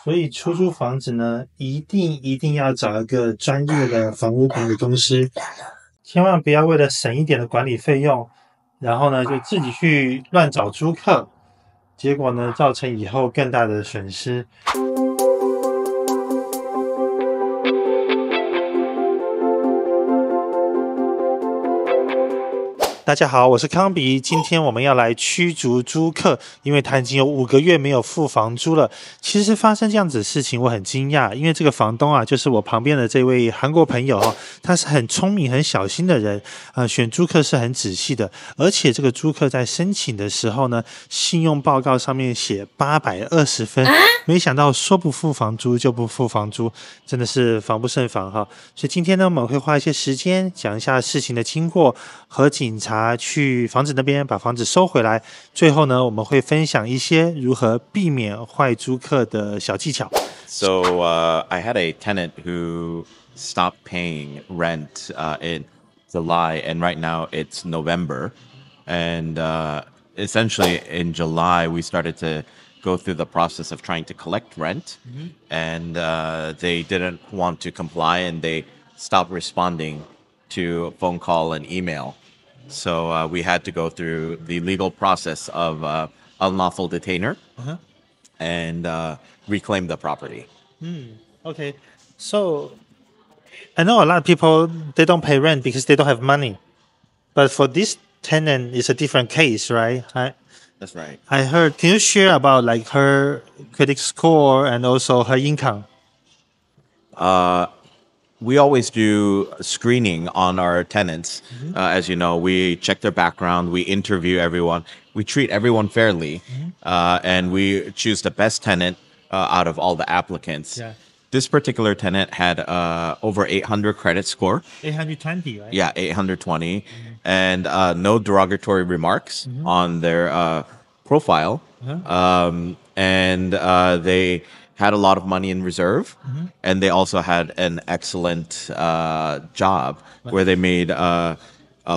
所以出租房子呢，一定要找一个专业的房屋管理公司，千万不要为了省一点的管理费用，然后呢就自己去乱找租客，结果呢造成以后更大的损失。大家好，我是康比。今天我们要来驱逐租客，因为他已经有5个月没有付房租了。其实发生这样子的事情，我很惊讶，因为这个房东啊，就是我旁边的这位韩国朋友哦，他是很聪明、很小心的人，选租客是很仔细的，而且这个租客在申请的时候呢，信用报告上面写820分，没想到说不付房租就不付房租，真的是防不胜防哈。所以今天呢，我们会花一些时间讲一下事情的经过和警察去房子那边把房子收回来，最后呢，我们会分享一些如何避免坏租客的小技巧。So I had a tenant who stopped paying rent in July, and right now it's November. And essentially in July, we started to go through the process of trying to collect rent, and they didn't want to comply, and they stopped responding to phone call and email. So we had to go through the legal process of unlawful detainer and reclaim the property. Okay, so I know a lot of people, they don't pay rent because they don't have money. But for this tenant, it's a different case, right? That's right. I heard, can you share about like her credit score and also her income? We always do screening on our tenants. As you know, we check their background, we interview everyone, we treat everyone fairly, and we choose the best tenant out of all the applicants. Yeah. This particular tenant had over 800 credit score. 820, right? Yeah, 820, and no derogatory remarks on their profile. And they had a lot of money in reserve, and they also had an excellent job where they made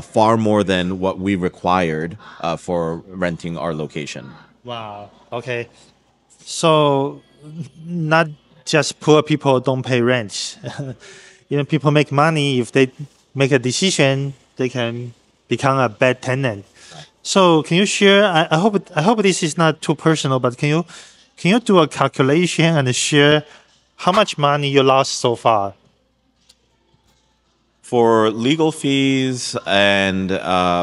far more than what we required for renting our location. Wow. Okay. So not just poor people don't pay rent. Even people make money. If they make a decision, they can become a bad tenant. So can you share? I hope this is not too personal, but can you do a calculation and share how much money you lost so far? For legal fees and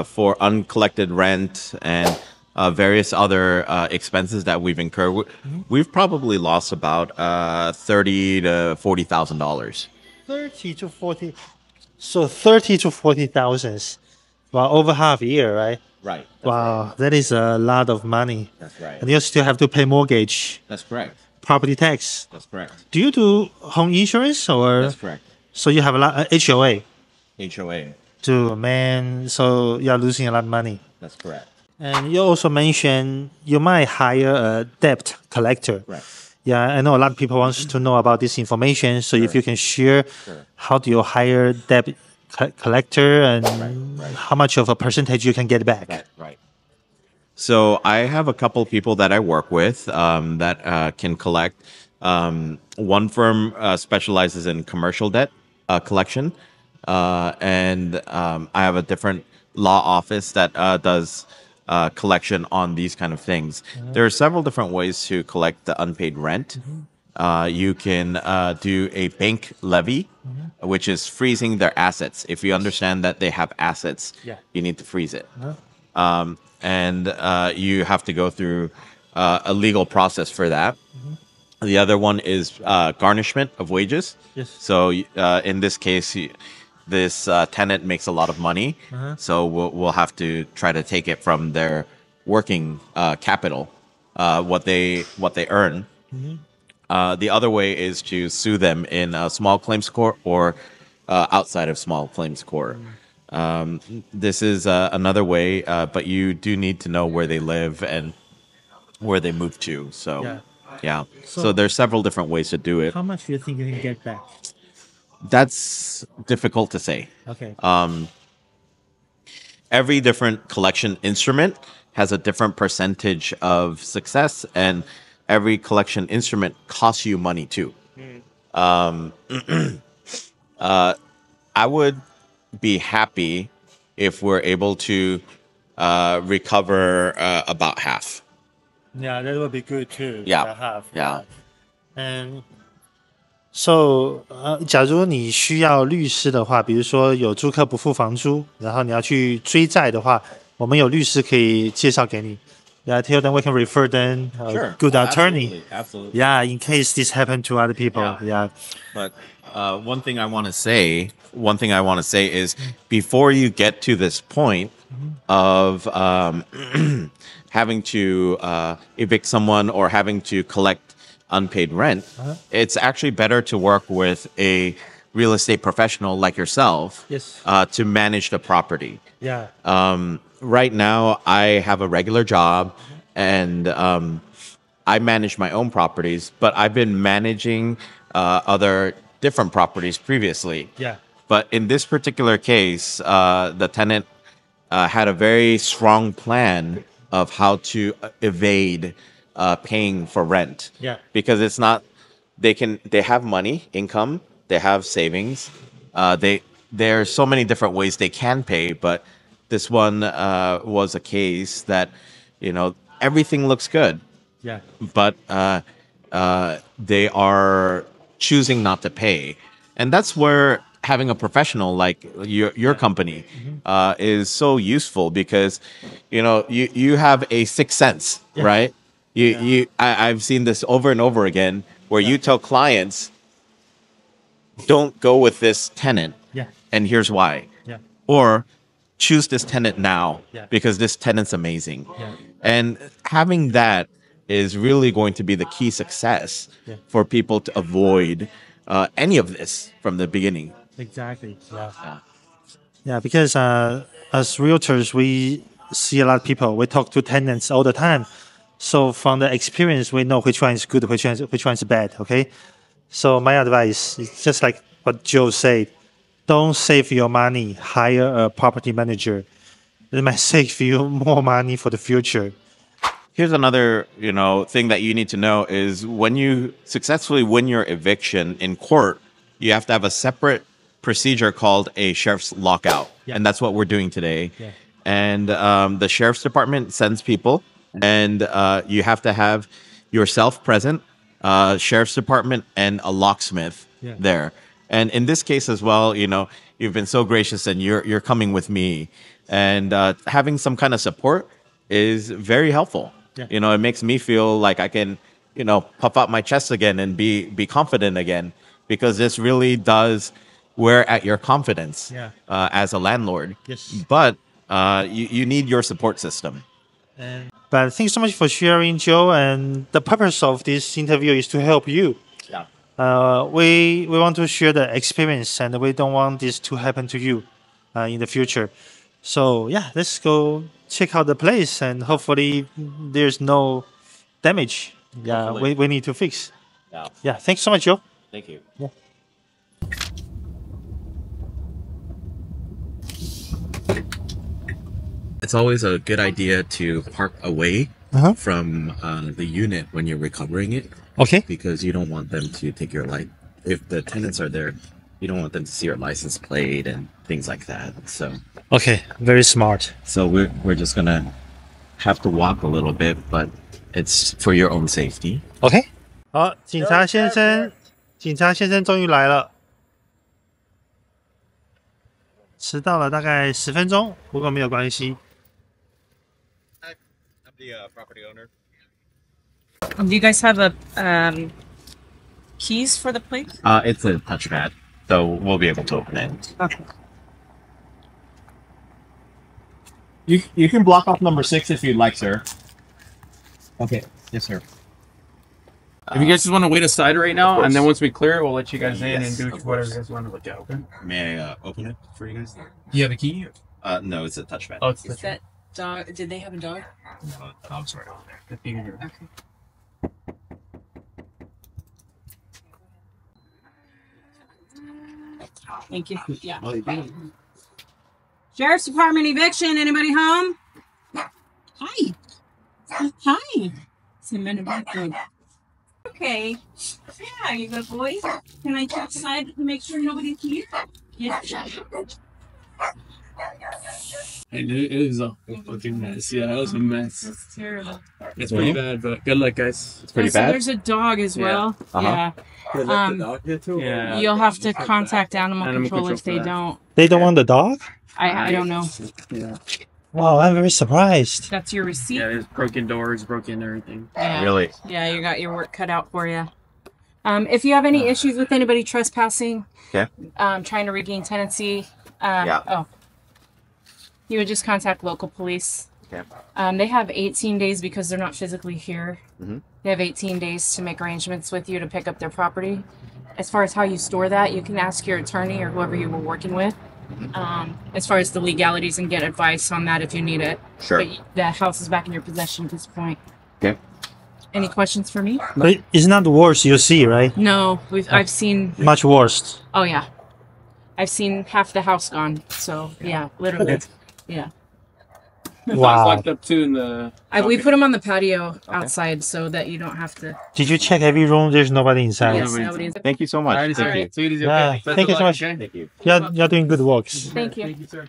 for uncollected rent and various other expenses that we've incurred, we've probably lost about $30,000 to $40,000. 30 to 40. So 30 to 40,000. Well, over half a year, right? Right. Wow, that is a lot of money. That's right. And you still have to pay mortgage, That's correct. property tax. That's correct. Do you do home insurance or? That's correct. So you have a lot HOA. HOA. To man, so you're losing a lot of money. That's correct. And you also mentioned you might hire a debt collector. Right. Yeah, I know a lot of people want to know about this information. So if you can share, how do you hire debt collector and how much of a percentage you can get back? Right. So I have a couple people that I work with that can collect. One firm specializes in commercial debt collection. And I have a different law office that does collection on these kind of things. There are several different ways to collect the unpaid rent. You can do a bank levy, which is freezing their assets. If you understand that they have assets, you need to freeze it. And you have to go through a legal process for that. The other one is garnishment of wages. Yes. So in this case, this tenant makes a lot of money, so we'll have to try to take it from their working capital, what they earn. The other way is to sue them in a small claims court or outside of small claims court. This is another way, but you do need to know where they live and where they move to. So, yeah. So there's several different ways to do it. How much do you think you can get back? That's difficult to say. Okay. Every different collection instrument has a different percentage of success and every collection instrument costs you money too. I would be happy if we're able to recover about half. Yeah, that would be good too. Yeah. Half. Yeah. And so, 假如你需要律师的话，比如说有租客不付房租，然后你要去追债的话，我们有律师可以介绍给你。Yeah, tell them we can refer them a good attorney. Absolutely. Yeah, in case this happened to other people. Yeah. But one thing I want to say is before you get to this point of having to evict someone or having to collect unpaid rent, it's actually better to work with a real estate professional like yourself to manage the property. Yeah. Right now, I have a regular job and I manage my own properties, but I've been managing other different properties previously. Yeah. But in this particular case, the tenant had a very strong plan of how to evade paying for rent. Yeah. Because it's not, they have money, income, they have savings. There are so many different ways they can pay, but this one was a case that, everything looks good. Yeah. But they are choosing not to pay. And that's where having a professional like your company is so useful because, you have a sixth sense, right? I've seen this over and over again where you tell clients, don't go with this tenant. Yeah. And here's why. Yeah. Or choose this tenant now because this tenant's amazing. Yeah. And having that is really going to be the key success for people to avoid any of this from the beginning. Exactly. Yeah, because as realtors, we see a lot of people. We talk to tenants all the time. So from the experience, we know which one is good, which one is bad, okay? So my advice is just like what Joe said. Don't save your money. Hire a property manager. It might save you more money for the future. Here's another, thing that you need to know is when you successfully win your eviction in court, you have to have a separate procedure called a sheriff's lockout. Yeah. And that's what we're doing today. Yeah. And the sheriff's department sends people and you have to have yourself present, sheriff's department, and a locksmith there. And in this case as well, you've been so gracious and you're coming with me. And having some kind of support is very helpful. Yeah. It makes me feel like I can, puff out my chest again and be confident again, because this really does wear at your confidence as a landlord. Yes. But you need your support system. But thanks so much for sharing, Joe. And the purpose of this interview is to help you. Yeah. We want to share the experience, and we don't want this to happen to you in the future. So let's go check out the place, and hopefully there's no damage. Yeah, we need to fix. Yeah. Thanks so much, Joe. Thank you. Yeah. It's always a good idea to park away from the unit when you're recovering it. Okay. Because you don't want them to take your life. If the tenants are there, you don't want them to see your license plate and things like that. So. Okay, very smart. So we're just gonna have to walk a little bit, but it's for your own safety. Okay. 好，警察先生终于来了。迟到了大概10分钟，不过没有关系。I'm the property owner. Do you guys have a keys for the plate? It's a touchpad, so we'll be able to open it. Okay. You can block off number 6 if you'd like, sir. Okay. Yes, sir. If you guys just want to wait aside right now, and then once we clear it, we'll let you guys in and do whatever you guys want to look at. Okay. May I open it for you guys? Do you have a key? No, it's a touchpad. Oh, it's Is that dog? Did they have a dog? No, the dog's right over there. Okay. Thank you. Yeah. Sheriff's Department eviction. Anybody home? Hi. Hi. It's a minute back room. Okay. Yeah, you good boy. Can I check outside to make sure nobody's here? Yeah. And it is a fucking mess. Yeah, it was a mess. That's terrible. It's pretty bad, but good luck, guys. It's pretty So bad. there's a dog as well. Uh-huh. Yeah. You'll have to contact animal control if they don't. They don't want the dog? I don't know. Yeah. Wow, I'm very surprised. That's your receipt. Yeah, there's broken doors, broken everything. Yeah. Really? Yeah, you got your work cut out for you. If you have any issues with anybody trespassing, Okay. trying to regain tenancy, you would just contact local police. Okay. They have 18 days because they're not physically here. Mm-hmm. They have 18 days to make arrangements with you to pick up their property. As far as how you store that, you can ask your attorney or whoever you were working with. As far as the legalities and get advice on that if you need it. Sure. But the house is back in your possession at this point. Okay. Any questions for me? But it's not the worst you see, right? No, I've seen. Much worse. Oh yeah, I've seen half the house gone. So yeah, literally. Yeah. It's Wow. locked up too in the. We put them on the patio outside so that you don't have to. Did you check every room? There's nobody inside. Yes, nobody's. Thank you so much. Alright, Thank you. Take it easy. Yeah, Okay. Best thank of you so luck, much. okay? Thank you. You're doing good works. Thank you. Thank you, sir.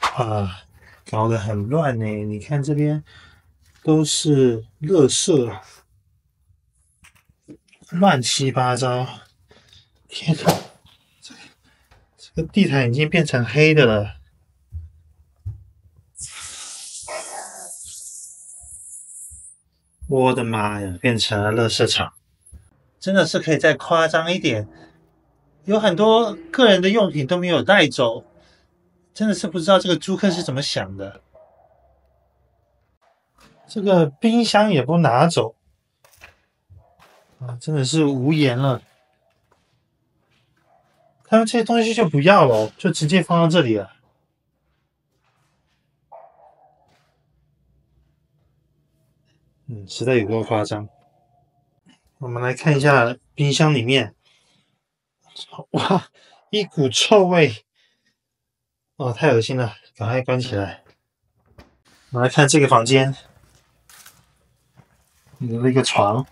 啊，搞得很乱呢。你看这边都是垃圾，乱七八糟。天哪，这个地毯已经变成黑的了。我的妈呀，变成了垃圾场，真的是可以再夸张一点，有很多个人的用品都没有带走，真的是不知道这个租客是怎么想的。这个冰箱也不拿走，啊，真的是无言了。他们这些东西就不要了，就直接放到这里了。实在有多夸张。我们来看一下冰箱里面，哇，一股臭味，哦，太恶心了，赶快关起来。我们来看这个房间，有了一个床，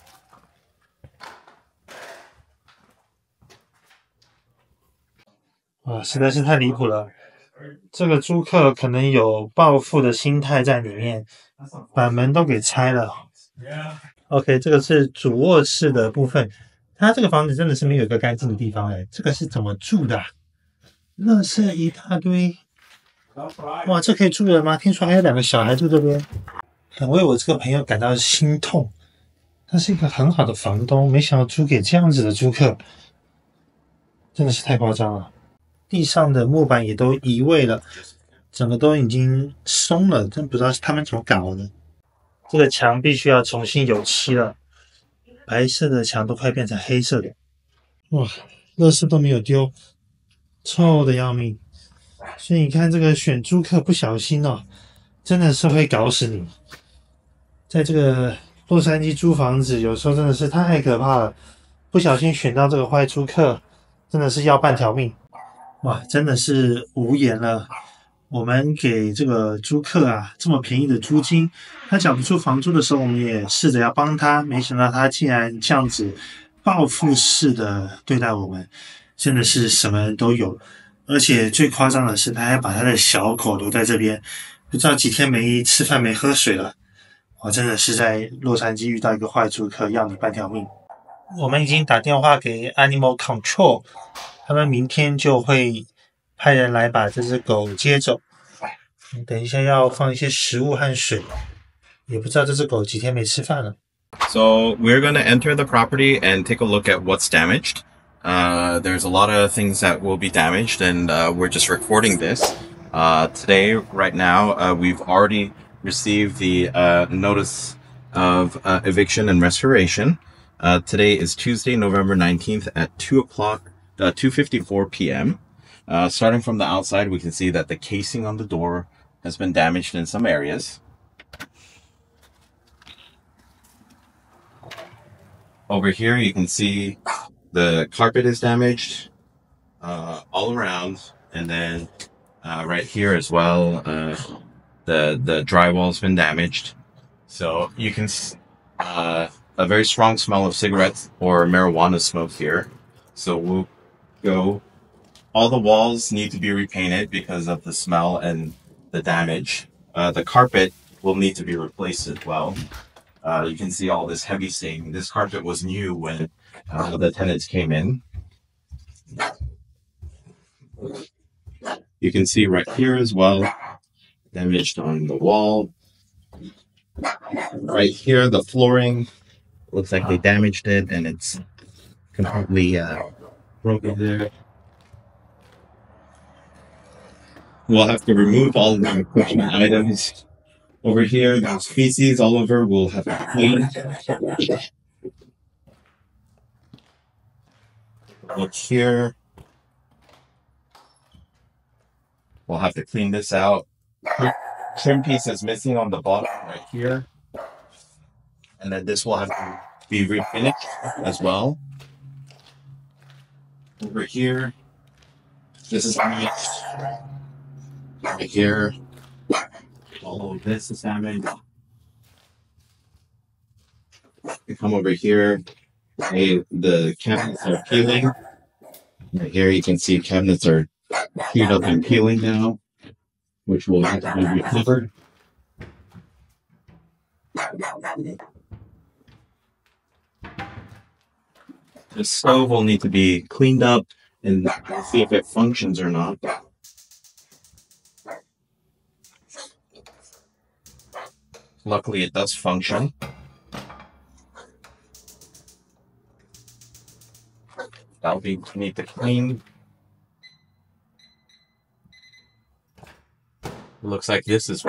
哇，实在是太离谱了。这个租客可能有报复的心态在里面，把门都给拆了。OK， 这个是主卧室的部分。他这个房子真的是没有一个干净的地方哎，这个是怎么住的？垃圾一大堆。哇，这可以住人吗？听说还有2个小孩住这边，很为我这个朋友感到心痛。他是一个很好的房东，没想到租给这样子的租客，真的是太夸张了。地上的木板也都移位了，整个都已经松了，真不知道是他们怎么搞的。这个墙必须要重新油漆了，白色的墙都快变成黑色的。哇，垃圾都没有丢，臭的要命。所以你看这个选租客不小心哦，真的是会搞死你。在这个洛杉矶租房子，有时候真的是太可怕了，不小心选到这个坏租客，真的是要半条命。哇，真的是无言了。我们给这个租客啊这么便宜的租金，他缴不出房租的时候，我们也试着要帮他，没想到他竟然这样子报复式的对待我们，真的是什么人都有。而且最夸张的是，他还把他的小狗留在这边，不知道几天没吃饭没喝水了。我真的是在洛杉矶遇到一个坏租客，要你半条命。我们已经打电话给 Animal Control， 他们明天就会派人来把这只狗接走。等一下要放一些食物和水，也不知道这只狗几天没吃饭了。So we're going to enter the property and take a look at what's damaged. There's a lot of things that will be damaged, and we're just recording this. Today, right now, we've already received the notice of eviction and restoration. Today is Tuesday, November 19th at 2:54 p.m. Starting from the outside, we can see that the casing on the door has been damaged in some areas. Over here, you can see the carpet is damaged all around, and then right here as well, the drywall's been damaged. So you can a very strong smell of cigarettes or marijuana smoke here. So we'll go. All the walls need to be repainted because of the smell and the damage. The carpet will need to be replaced as well. You can see all this heavy stain. This carpet was new when the tenants came in. You can see right here as well, damaged on the wall. Right here, the flooring looks like they damaged it and it's completely broken there. We'll have to remove all the equipment items. Over here, there's feces all over. We'll have to clean. Look here. We'll have to clean this out. Trim piece is missing on the bottom right here. And then this will have to be refinished as well. Over here, this is damaged. Right here, all of this is damaged. You come over here, the cabinets are peeling. Right here, you can see cabinets are chewed up and peeling now, which will have to be recovered. The stove will need to be cleaned up and see if it functions or not. Luckily, it does function. That'll be need to clean. Looks like this is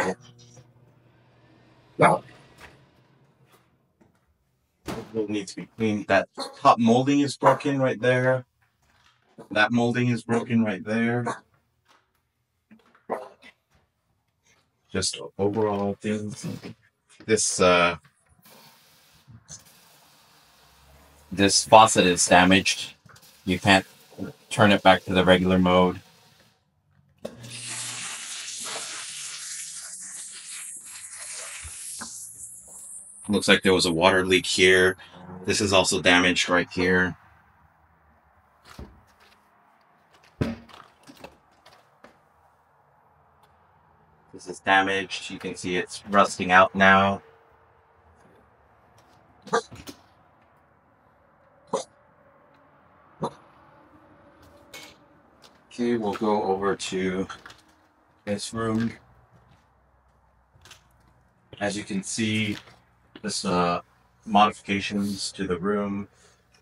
well. Will need to be cleaned. That top molding is broken right there. That molding is broken right there. Just overall things. This faucet is damaged. You can't turn it back to the regular mode. Looks like there was a water leak here. This is also damaged right here. This is damaged. You can see it's rusting out now. Okay, we'll go over to this room. As you can see, this modifications to the room.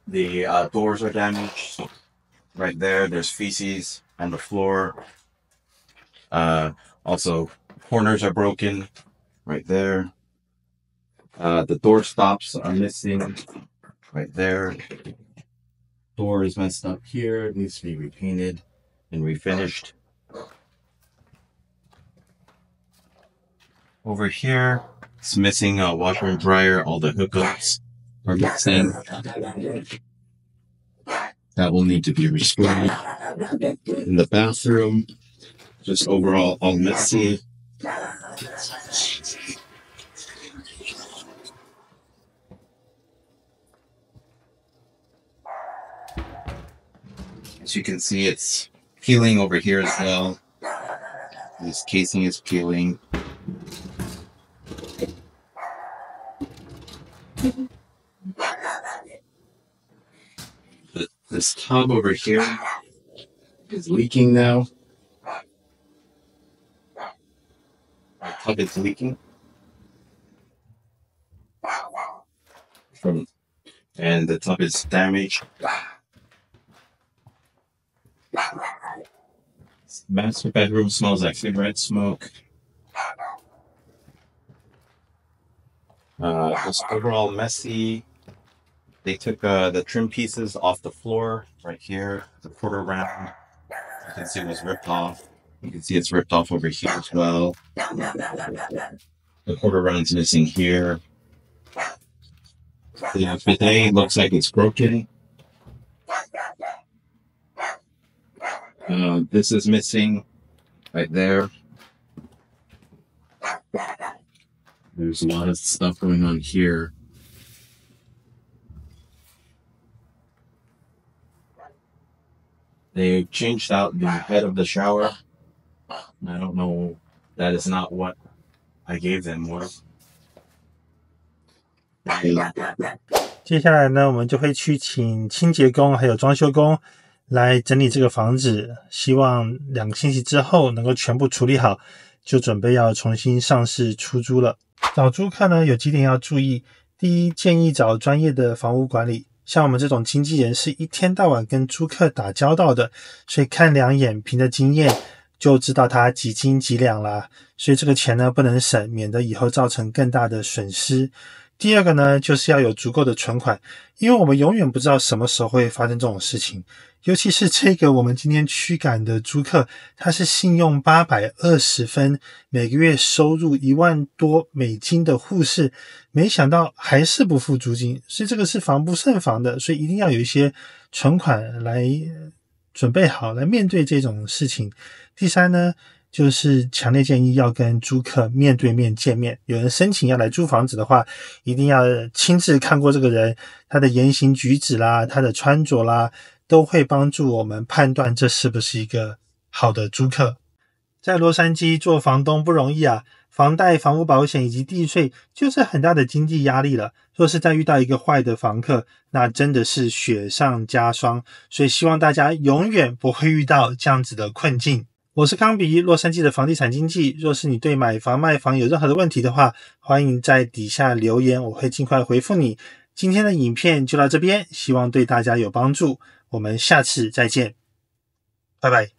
The doors are damaged. Right there, there's feces on the floor. Also, corners are broken right there. The door stops are missing right there. Door is messed up here. It needs to be repainted and refinished. Over here, it's missing a washer and dryer. All the hookups are missing. That will need to be restored. In the bathroom, just overall all messy. As you can see, it's peeling over here as well. This casing is peeling. This tub over here is leaking now. The tub is leaking. And the tub is damaged. Master bedroom smells like cigarette smoke. Just overall messy. They took the trim pieces off the floor right here. The quarter round. You can see it was ripped off. You can see it's ripped off over here as well. The quarter round's missing here. The bidet looks like it's broken. This is missing right there. There's a lot of stuff going on here. They changed out the head of the shower. I don't know. That is not what I gave them was. 接下来呢，我们就会去请清洁工还有装修工来整理这个房子，希望2个星期之后能够全部处理好，就准备要重新上市出租了。找租客呢，有几点要注意。第一，建议找专业的房屋管理，像我们这种经纪人是一天到晚跟租客打交道的，所以看2眼凭着经验就知道他几斤几两啦，所以这个钱呢不能省，免得以后造成更大的损失。第二个呢，就是要有足够的存款，因为我们永远不知道什么时候会发生这种事情。尤其是这个我们今天驱赶的租客，他是信用820分，每个月收入1万多美金的护士，没想到还是不付租金，所以这个是防不胜防的，所以一定要有一些存款来准备好，来面对这种事情。第三呢，就是强烈建议要跟租客面对面见面，有人申请要来租房子的话，一定要亲自看过这个人，他的言行举止啦，他的穿着啦，都会帮助我们判断这是不是一个好的租客。在洛杉矶做房东不容易啊，房贷、房屋保险以及地税就是很大的经济压力了。若是再遇到一个坏的房客，那真的是雪上加霜，所以希望大家永远不会遇到这样子的困境。我是康比，洛杉矶的房地产经纪。若是你对买房卖房有任何的问题的话，欢迎在底下留言，我会尽快回复你。今天的影片就到这边，希望对大家有帮助。我们下次再见，拜拜。